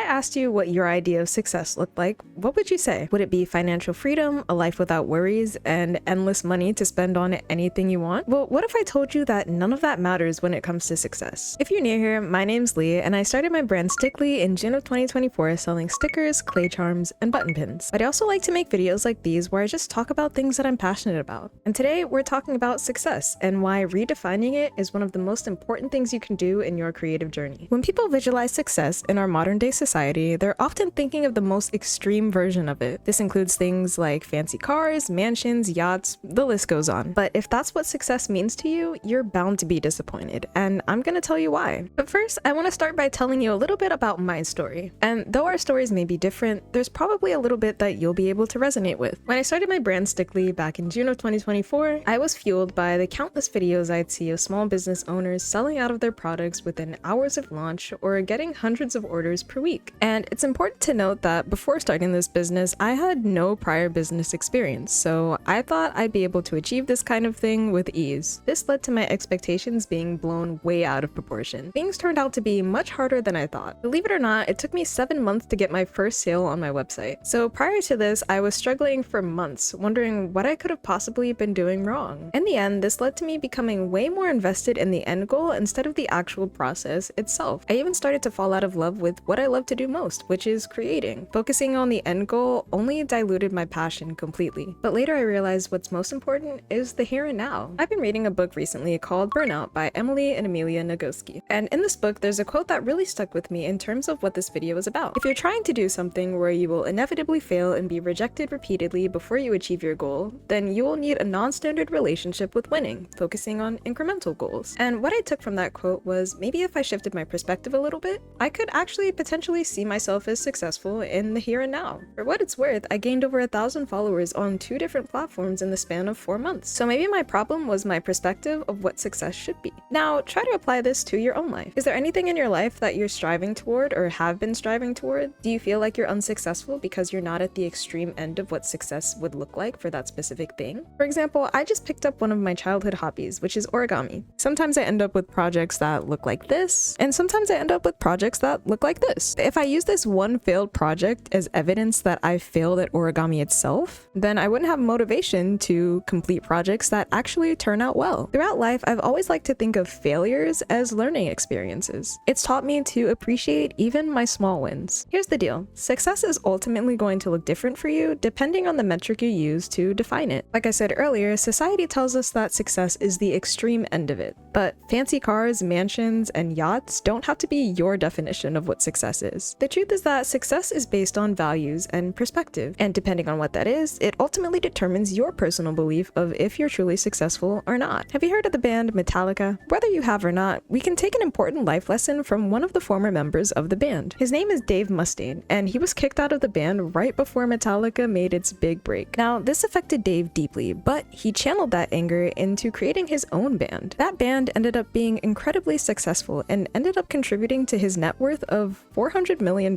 asked you what your idea of success looked like, what would you say? Would it be financial freedom, a life without worries, and endless money to spend on anything you want? Well, what if I told you that none of that matters when it comes to success? If you're new here, my name's Lee, and I started my brand Stickly in June of 2024 selling stickers, clay charms, and button pins. But I also like to make videos like these where I just talk about things that I'm passionate about. And today we're talking about success and why redefining it is one of the most important things you can do in your creative journey. When people visualize success in our modern day society, they're often thinking of the most extreme version of it. This includes things like fancy cars, mansions, yachts, the list goes on. But if that's what success means to you, you're bound to be disappointed, and I'm gonna tell you why. But first, I want to start by telling you a little bit about my story. And though our stories may be different, there's probably a little bit that you'll be able to resonate with. When I started my brand Stickly back in June of 2024, I was fueled by the countless videos I'd see of small business owners selling out of their products within hours of launch or getting hundreds of orders per week. And it's important to note that before starting this business, I had no prior business experience, so I thought I'd be able to achieve this kind of thing with ease. This led to my expectations being blown way out of proportion. Things turned out to be much harder than I thought. Believe it or not, it took me 7 months to get my first sale on my website. So prior to this, I was struggling for months, wondering what I could have possibly been doing wrong. In the end, this led to me becoming way more invested in the end goal instead of the actual process itself. I even started to fall out of love with what I love to do most, which is creating. Focusing on the end goal only diluted my passion completely. But later I realized what's most important is the here and now. I've been reading a book recently called Burnout by Emily and Amelia Nagoski. And in this book, there's a quote that really stuck with me in terms of what this video is about. If you're trying to do something where you will inevitably fail and be rejected repeatedly before you achieve your goal, then you will need a non-standard relationship with winning, focusing on incremental goals. And what I took from that quote was maybe if I shifted my perspective a little bit, I could actually potentially see myself as successful in the here and now. For what it's worth, I gained over 1,000 followers on 2 different platforms in the span of 4 months. So maybe my problem was my perspective of what success should be. Now, try to apply this to your own life. Is there anything in your life that you're striving toward or have been striving toward? Do you feel like you're unsuccessful because you're not at the extreme end of what success would look like for that specific thing? For example, I just picked up one of my childhood hobbies, which is origami. Sometimes I end up with projects that look like this, and sometimes I end up with projects that look like this. If I use this one failed project as evidence that I failed at origami itself, then I wouldn't have motivation to complete projects that actually turn out well. Throughout life, I've always liked to think of failures as learning experiences. It's taught me to appreciate even my small wins. Here's the deal. Success is ultimately going to look different for you depending on the metric you use to define it. Like I said earlier, society tells us that success is the extreme end of it, but fancy cars, mansions, and yachts don't have to be your definition of what success is. The truth is that success is based on values and perspective, and depending on what that is, it ultimately determines your personal belief of if you're truly successful or not. Have you heard of the band Metallica? Whether you have or not, we can take an important life lesson from one of the former members of the band. His name is Dave Mustaine, and he was kicked out of the band right before Metallica made its big break. Now, this affected Dave deeply, but he channeled that anger into creating his own band. That band ended up being incredibly successful and ended up contributing to his net worth of $400 million.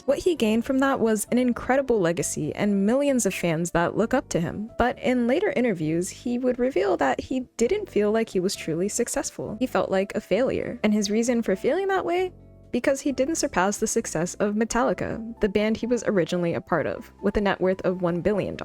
What he gained from that was an incredible legacy and millions of fans that look up to him. But in later interviews, he would reveal that he didn't feel like he was truly successful. He felt like a failure. And his reason for feeling that way? Because he didn't surpass the success of Metallica, the band he was originally a part of, with a net worth of $1 billion.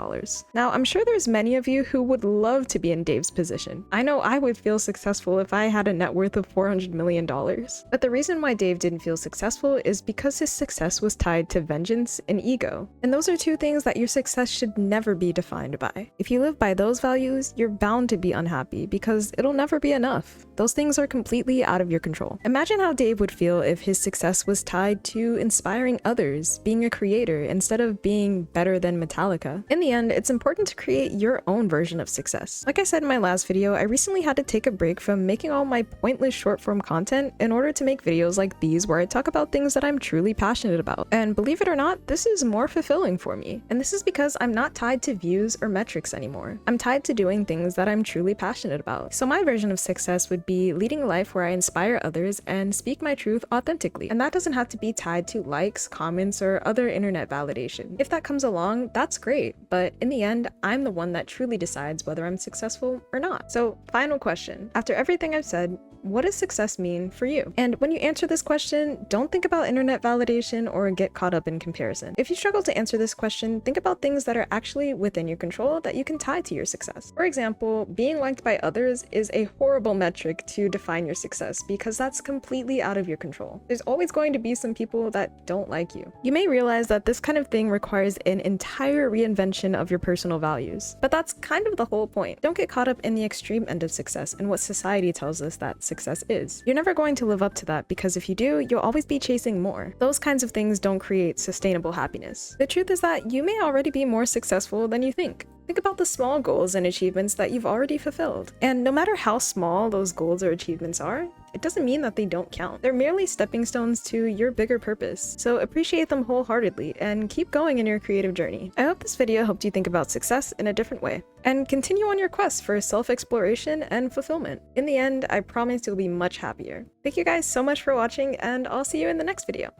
Now, I'm sure there's many of you who would love to be in Dave's position. I know I would feel successful if I had a net worth of $400 million. But the reason why Dave didn't feel successful is because his success was tied to vengeance and ego. And those are 2 things that your success should never be defined by. If you live by those values, you're bound to be unhappy because it'll never be enough. Those things are completely out of your control. Imagine how Dave would feel if his success was tied to inspiring others, being a creator, instead of being better than Metallica. In the end, it's important to create your own version of success. Like I said in my last video, I recently had to take a break from making all my pointless short-form content in order to make videos like these where I talk about things that I'm truly passionate about. And believe it or not, this is more fulfilling for me. And this is because I'm not tied to views or metrics anymore. I'm tied to doing things that I'm truly passionate about. So my version of success would be leading a life where I inspire others and speak my truth authentically authentically. And that doesn't have to be tied to likes, comments, or other internet validation. If that comes along, that's great, but in the end, I'm the one that truly decides whether I'm successful or not. So, final question. After everything I've said, what does success mean for you? And when you answer this question, don't think about internet validation or get caught up in comparison. If you struggle to answer this question, think about things that are actually within your control that you can tie to your success. For example, being liked by others is a horrible metric to define your success because that's completely out of your control. There's always going to be some people that don't like you. You may realize that this kind of thing requires an entire reinvention of your personal values, but that's kind of the whole point. Don't get caught up in the extreme end of success and what society tells us that success is. You're never going to live up to that because if you do, you'll always be chasing more. Those kinds of things don't create sustainable happiness. The truth is that you may already be more successful than you think. Think about the small goals and achievements that you've already fulfilled. And no matter how small those goals or achievements are, it doesn't mean that they don't count. They're merely stepping stones to your bigger purpose. So appreciate them wholeheartedly and keep going in your creative journey. I hope this video helped you think about success in a different way. And continue on your quest for self-exploration and fulfillment. In the end, I promise you'll be much happier. Thank you guys so much for watching, and I'll see you in the next video.